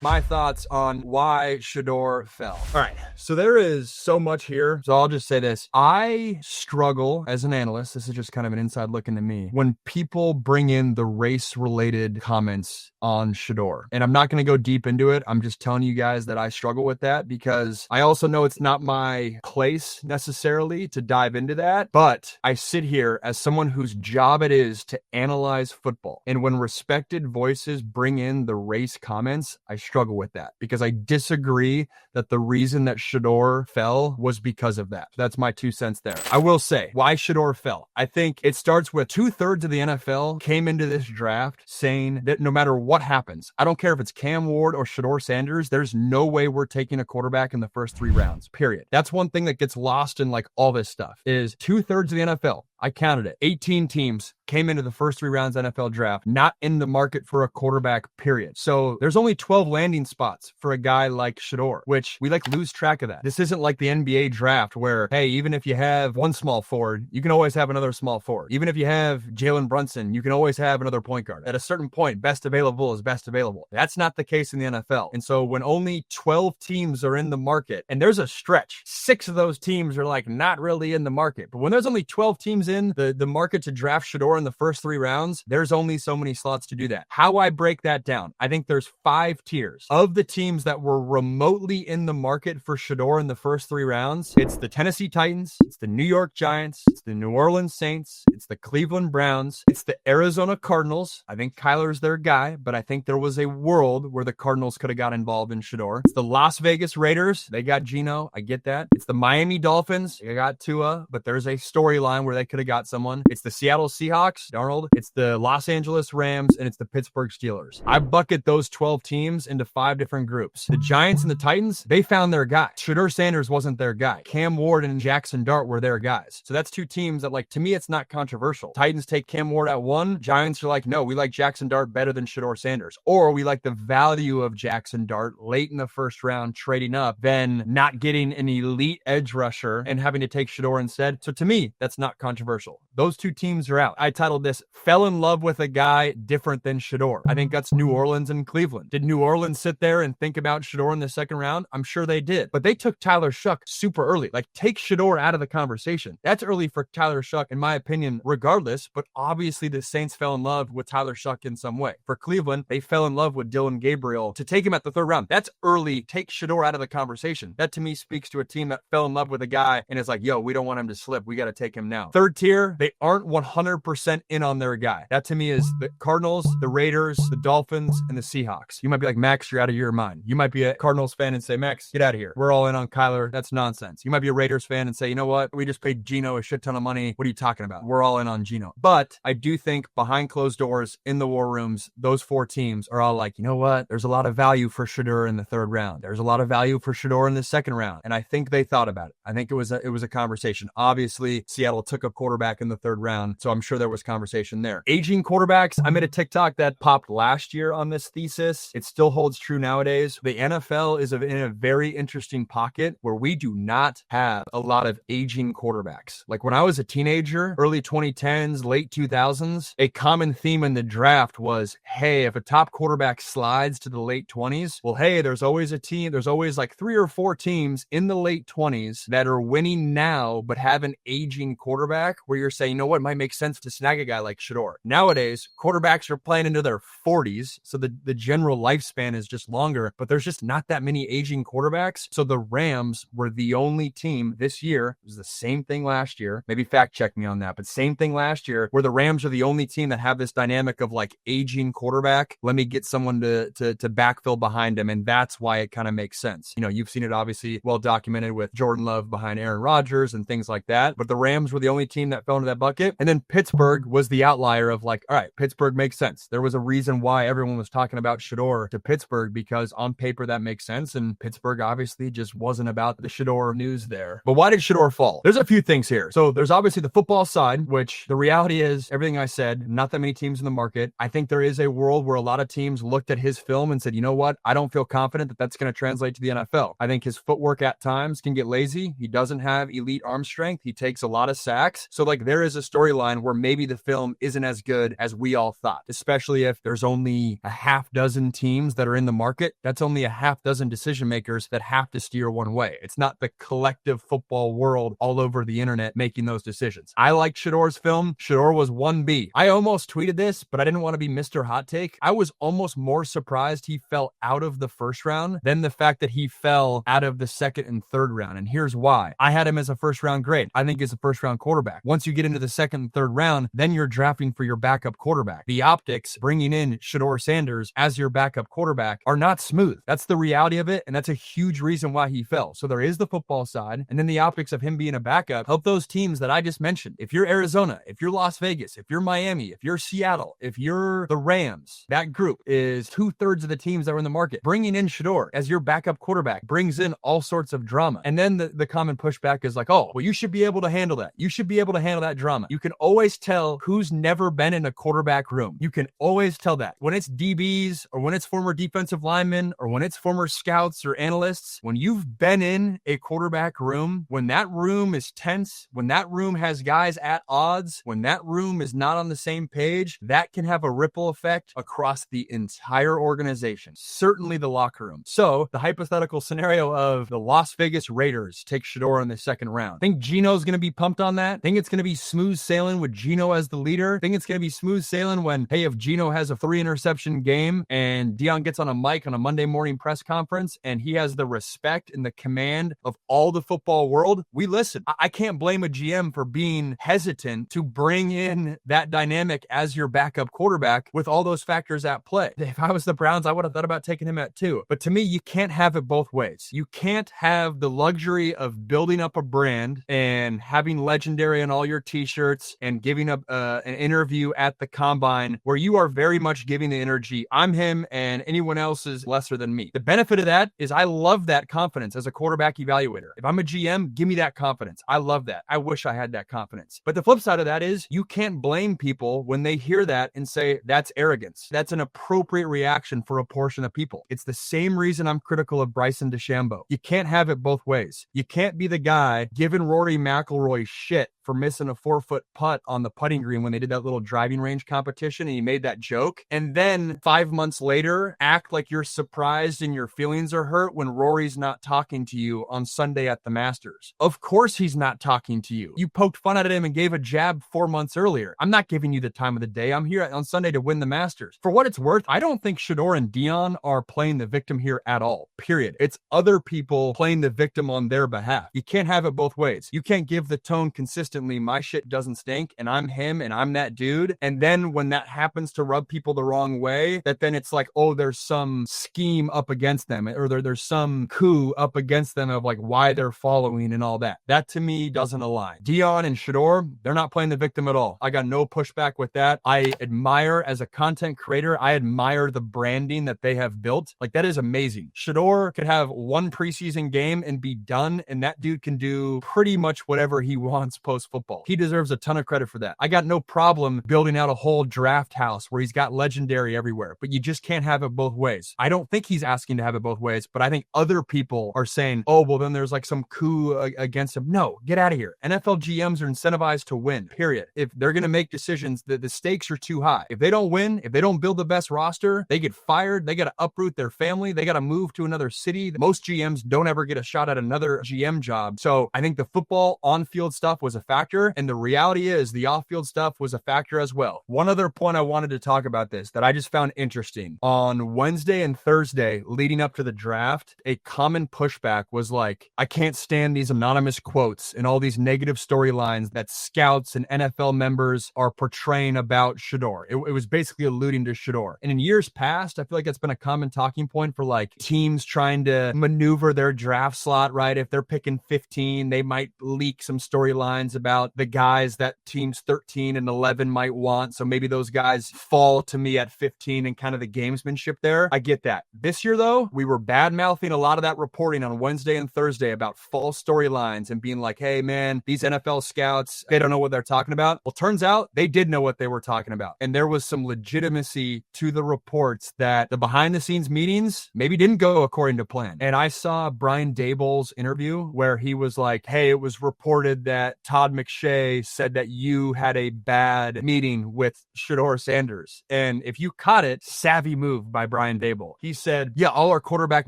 my thoughts on why Shedeur fell. All right, so there is so much here. So I'll just say this. I struggle as an analyst. This is just kind of an inside look into me. When people bring in the race-related comments on Shedeur, and I'm not going to go deep into it. I'm just telling you guys that I struggle with that because I also know it's not my place necessarily to dive into that. But I sit here as someone whose job it is to analyze football. And when respected voices bring in the race comments, I struggle with that because I disagree that the reason that Shedeur fell was because of that. That's my 2 cents there. I will say why Shedeur fell. I think it starts with 2/3 of the NFL came into this draft saying that no matter what happens, I don't care if it's Cam Ward or Shedeur Sanders, there's no way we're taking a quarterback in the first 3 rounds, period. That's one thing that gets lost in like all this stuff is 2/3 of the NFL. I counted it. 18 teams came into the first 3 rounds NFL draft, not in the market for a quarterback, period. So there's only 12 landing spots for a guy like Shedeur, which we like lose track of that. This isn't like the NBA draft where, hey, even if you have one small forward, you can always have another small forward. Even if you have Jalen Brunson, you can always have another point guard. At a certain point, best available is best available. That's not the case in the NFL. And so when only 12 teams are in the market, and there's a stretch, 6 of those teams are like not really in the market. But when there's only 12 teams in the market to draft Shedeur in the first 3 rounds, there's only so many slots to do that. How I break that down, I think there's 5 tiers. Of the teams that were remotely in the market for Shedeur in the first 3 rounds, it's the Tennessee Titans, it's the New York Giants, it's the New Orleans Saints, it's the Cleveland Browns, it's the Arizona Cardinals. I think Kyler's their guy, but I think there was a world where the Cardinals could have got involved in Shedeur. It's the Las Vegas Raiders. They got Geno. I get that. It's the Miami Dolphins. They got Tua, but there's a storyline where they could have got someone. It's the Seattle Seahawks, Darnold. It's the Los Angeles Rams, and it's the Pittsburgh Steelers. I bucket those 12 teams into 5 different groups. The Giants and the Titans, they found their guy. Shedeur Sanders wasn't their guy. Cam Ward and Jackson Dart were their guys. So that's 2 teams that, like, to me, it's not controversial. Titans take Cam Ward at 1. Giants are like, no, we like Jackson Dart better than Shedeur Sanders. Or we like the value of Jackson Dart late in the first round, trading up, than not getting an elite edge rusher and having to take Shedeur instead. So to me, that's not controversial. Those 2 teams are out. I titled this, Fell in Love with a Guy Different Than Shedeur. I think that's New Orleans and Cleveland. Did New Orleans sit there and think about Shedeur in the second round? I'm sure they did. But they took Tyler Shuck super early. Like, take Shedeur out of the conversation. That's early for Tyler Shuck, in my opinion, regardless. But obviously the Saints fell in love with Tyler Shuck in some way. For Cleveland, they fell in love with Dylan Gabriel. To take him at the 3rd round, that's early. Take Shedeur out of the conversation. That to me speaks to a team that fell in love with a guy and is like, yo, we don't want him to slip. We got to take him now. 3rd tier, they aren't 100% in on their guy. That to me is the Cardinals, the Raiders, the Dolphins, and the Seahawks. You might be like, Max, you're out of your mind. You might be a Cardinals fan and say, Max, get out of here. We're all in on Kyler. That's nonsense. You might be a Raiders fan and say, you know what? We just paid Geno a shit ton of money. What are you talking about? We're all in on Geno. But I do think behind closed doors in the war rooms, those 4 teams are all like, you know what? There's a lot of value for Shedeur in the 3rd round. There's a lot of value for Shedeur in the 2nd round. And I think they thought about it. I think it was a conversation. Obviously, Seattle took a quarterback in the 3rd round, so I'm sure there was conversation there. Aging quarterbacks, I made a TikTok that popped last year on this thesis. It still holds true nowadays. The NFL is in a very interesting pocket where we do not have a lot of aging quarterbacks. Like when I was a teenager, early 2010s, late 2000s, a common theme in the draft was, hey, if a top quarterback slides to the late 20s, well, hey, there's always a team, there's always like 3 or 4 teams in the late 20s that are winning now but have an aging quarterback where you're saying, you know what, it might make sense to snag a guy like Shedeur. Nowadays, quarterbacks are playing into their 40s, so the general lifespan is just longer, but there's just not that many aging quarterbacks. So the Rams were the only team this year, it was the same thing last year, maybe fact check me on that, but same thing last year, where the Rams are the only team that have this dynamic of like aging quarterback. Let me get someone to backfill behind him, and that's why it kind of makes sense. You know, you've seen it obviously well documented with Jordan Love behind Aaron Rodgers and things like that, but the Rams were the only team that fell into that bucket. And then Pittsburgh was the outlier of like, all right, Pittsburgh makes sense. There was a reason why everyone was talking about Shedeur to Pittsburgh, because on paper that makes sense, and Pittsburgh obviously just wasn't about the Shedeur news there. But why did Shedeur fall? There's a few things here. So there's obviously the football side, which the reality is everything I said, not that many teams in the market. I think there is a world where a lot of teams looked at his film and said, you know what? I don't feel confident that that's going to translate to the NFL. I think his footwork at times can get lazy. He doesn't have elite arm strength. He takes a lot of sacks. So like there there is a storyline where maybe the film isn't as good as we all thought, especially if there's only a half dozen teams that are in the market. That's only a half dozen decision makers that have to steer one way. It's not the collective football world all over the internet making those decisions. I liked Shedeur's film. Shedeur was 1B. I almost tweeted this, but I didn't want to be Mr. Hot Take. I was almost more surprised he fell out of the first round than the fact that he fell out of the second and third round. And here's why. I had him as a first round grade. I think he's a first round quarterback. Once you get into the second and third round, then you're drafting for your backup quarterback. The optics bringing in Shedeur Sanders as your backup quarterback are not smooth. That's the reality of it. And that's a huge reason why he fell. So there is the football side, and then the optics of him being a backup help those teams that I just mentioned. If you're Arizona, if you're Las Vegas, if you're Miami, if you're Seattle, if you're the Rams, that group is 2/3 of the teams that were in the market. Bringing in Shedeur as your backup quarterback brings in all sorts of drama. And then the common pushback is like, oh, well, you should be able to handle that. You should be able to handle that drama. You can always tell who's never been in a quarterback room. You can always tell that. When it's DBs or when it's former defensive linemen or when it's former scouts or analysts, when you've been in a quarterback room, when that room is tense, when that room has guys at odds, when that room is not on the same page, that can have a ripple effect across the entire organization, certainly the locker room. So the hypothetical scenario of the Las Vegas Raiders take Shedeur in the second round. Think Geno's going to be pumped on that? Think it's going to be smooth sailing with Geno as the leader? Think it's going to be smooth sailing when, hey, if Geno has a 3-interception game and Deion gets on a mic on a Monday morning press conference and he has the respect and the command of all the football world, we listen. I can't blame a GM for being hesitant to bring in that dynamic as your backup quarterback with all those factors at play. If I was the Browns, I would have thought about taking him at 2. But to me, you can't have it both ways. You can't have the luxury of building up a brand and having legendary on all your t-shirts and giving up an interview at the combine where you are very much giving the energy, I'm him and anyone else is lesser than me. The benefit of that is I love that confidence as a quarterback evaluator. If I'm a GM, give me that confidence. I love that. I wish I had that confidence. But the flip side of that is you can't blame people when they hear that and say that's arrogance. That's an appropriate reaction for a portion of people. It's the same reason I'm critical of Bryson DeChambeau. You can't have it both ways. You can't be the guy giving Rory McIlroy shit for missing a 4-foot putt on the putting green when they did that little driving range competition and he made that joke. And then 5 months later, act like you're surprised and your feelings are hurt when Rory's not talking to you on Sunday at the Masters. Of course he's not talking to you. You poked fun at him and gave a jab 4 months earlier. I'm not giving you the time of the day. I'm here on Sunday to win the Masters. For what it's worth, I don't think Shedeur and Deion are playing the victim here at all. Period. It's other people playing the victim on their behalf. You can't have it both ways. You can't give the tone consistently, my shit doesn't stink and I'm him and I'm that dude. And then when that happens to rub people the wrong way, that then it's like, oh, there's some scheme up against them or there's some coup up against them of like why they're following and all that. That to me doesn't align. Deion and Shedeur, they're not playing the victim at all. I got no pushback with that. I admire as a content creator, I admire the branding that they have built. Like that is amazing. Shedeur could have one preseason game and be done, and that dude can do pretty much whatever he wants post-football. He deserves a ton of credit for that. I got no problem building out a whole draft house where he's got legendary everywhere, but you just can't have it both ways. I don't think he's asking to have it both ways, but I think other people are saying, oh, well, then there's like some coup against him. No, get out of here. NFL GMs are incentivized to win, period. If they're going to make decisions, the stakes are too high. If they don't win, if they don't build the best roster, they get fired. They got to uproot their family. They got to move to another city. Most GMs don't ever get a shot at another GM job. So I think the football on-field stuff was a factor, and the reality is the off-field stuff was a factor as well. One other point I wanted to talk about this that I just found interesting. On Wednesday and Thursday leading up to the draft, a common pushback was like, I can't stand these anonymous quotes and all these negative storylines that scouts and NFL members are portraying about Shedeur. It was basically alluding to Shedeur. And in years past, I feel like that's been a common talking point for like teams trying to maneuver their draft slot, right? If they're picking 15, they might leak some storylines about the guys that teams 13 and 11 might want. So maybe those guys fall to me at 15 and kind of the gamesmanship there. I get that. This year, though, we were bad mouthing a lot of that reporting on Wednesday and Thursday about false storylines and being like, hey, man, these NFL scouts, they don't know what they're talking about. Well, turns out they did know what they were talking about. And there was some legitimacy to the reports that the behind the scenes meetings maybe didn't go according to plan. And I saw Brian Daboll's interview where he was like, hey, it was reported that Todd McShay day said that you had a bad meeting with Shedeur Sanders. And if you caught it, savvy move by Brian Dable. He said, yeah, all our quarterback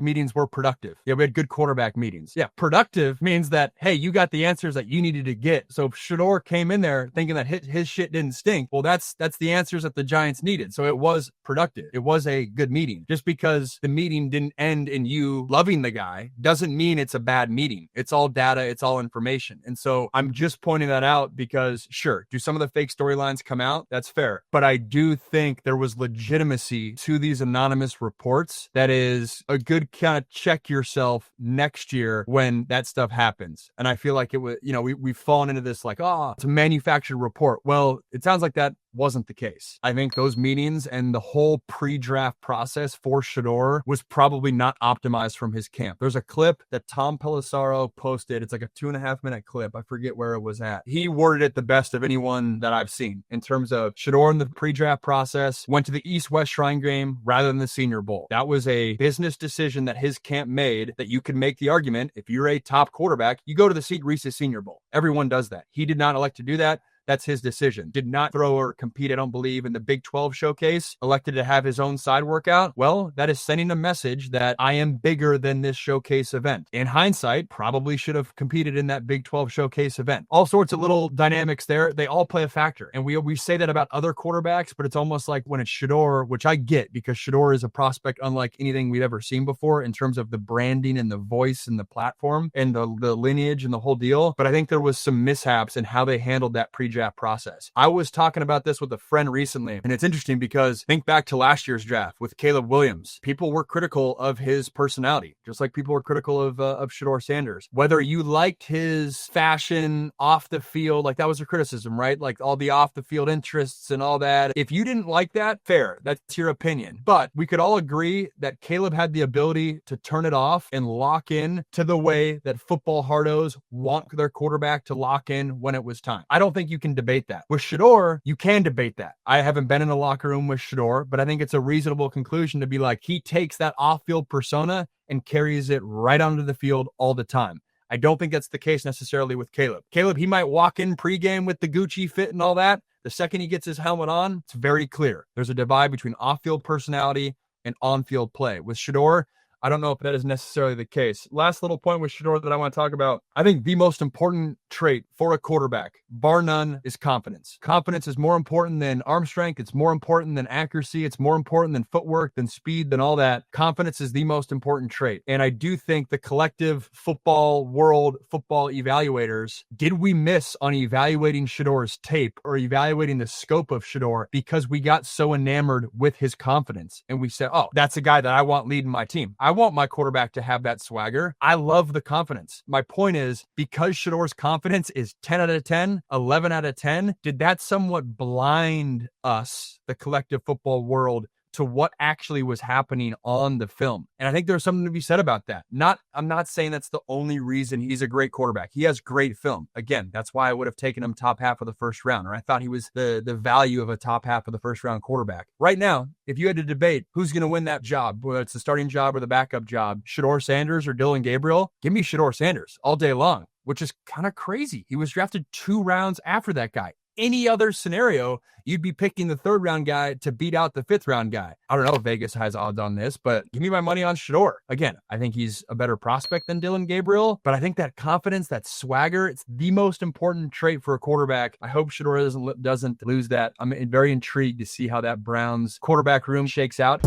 meetings were productive. Yeah, we had good quarterback meetings. Yeah, productive means that, hey, you got the answers that you needed to get. So if Shedeur came in there thinking that his shit didn't stink, well, that's the answers that the Giants needed. So it was productive. It was a good meeting. Just because the meeting didn't end in you loving the guy doesn't mean it's a bad meeting. It's all data. It's all information. And so I'm just pointing that out because, sure, do some of the fake storylines come out? That's fair. But I do think there was legitimacy to these anonymous reports that is a good kind of check yourself next year when that stuff happens. And I feel like it was, we've fallen into this like, it's a manufactured report. Well, it sounds like that wasn't the case. I think those meetings and the whole pre-draft process for Shedeur was probably not optimized from his camp. There's a clip that Tom Pelissero posted. It's like a 2.5 minute clip. I forget where it was at. He worded it the best of anyone that I've seen in terms of Shedeur in the pre-draft process went to the East-West Shrine game rather than the Senior Bowl. That was a business decision that his camp made that you could make the argument if you're a top quarterback, you go to the Reese's Senior Bowl. Everyone does that. He did not elect to do that. That's his decision. Did not throw or compete, I don't believe, in the Big 12 showcase. Elected to have his own side workout. Well, that is sending a message that I am bigger than this showcase event. In hindsight, probably should have competed in that Big 12 showcase event. All sorts of little dynamics there. They all play a factor. And we say that about other quarterbacks, but it's almost like when it's Shedeur, which I get because Shedeur is a prospect unlike anything we've ever seen before in terms of the branding and the voice and the platform and the lineage and the whole deal. But I think there was some mishaps in how they handled that pre-draft process. I was talking about this with a friend recently, and it's interesting because think back to last year's draft with Caleb Williams. People were critical of his personality, just like people were critical of Shedeur Sanders. Whether you liked his fashion off the field, like that was a criticism, right? Like all the off the field interests and all that. If you didn't like that, fair. That's your opinion. But we could all agree that Caleb had the ability to turn it off and lock in to the way that football hardos want their quarterback to lock in when it was time. I don't think you can debate that. With Shedeur, you can debate that. I haven't been in a locker room with Shedeur, but I think it's a reasonable conclusion to be like, he takes that off-field persona and carries it right onto the field all the time. I don't think that's the case necessarily with Caleb. Caleb, he might walk in pregame with the Gucci fit and all that. The second he gets his helmet on, it's very clear. There's a divide between off-field personality and on-field play. With Shedeur, I don't know if that is necessarily the case. Last little point with Shedeur that I want to talk about. I think the most important trait for a quarterback, bar none, is confidence. Confidence is more important than arm strength. It's more important than accuracy. It's more important than footwork, than speed, than all that. Confidence is the most important trait. And I do think the collective football world, football evaluators, did we miss on evaluating Shedeur's tape or evaluating the scope of Shedeur because we got so enamored with his confidence and we said, oh, that's a guy that I want leading my team. I want my quarterback to have that swagger. I love the confidence. My point is, because Shedeur's confidence is 10 out of 10, 11 out of 10, did that somewhat blind us, the collective football world, to what actually was happening on the film? And I think there's something to be said about that. I'm not saying that's the only reason he's a great quarterback. He has great film. Again, that's why I would have taken him top half of the first round, or I thought he was the value of a top half of the first round quarterback. Right now, if you had to debate who's going to win that job, whether it's the starting job or the backup job, Shedeur Sanders or Dillon Gabriel, give me Shedeur Sanders all day long, which is kind of crazy. He was drafted 2 rounds after that guy. Any other scenario, you'd be picking the 3rd round guy to beat out the 5th round guy. I don't know if Vegas has odds on this, but give me my money on Shedeur. Again, I think he's a better prospect than Dillon Gabriel, but I think that confidence, that swagger, it's the most important trait for a quarterback. I hope Shedeur doesn't lose that. I'm very intrigued to see how that Browns quarterback room shakes out.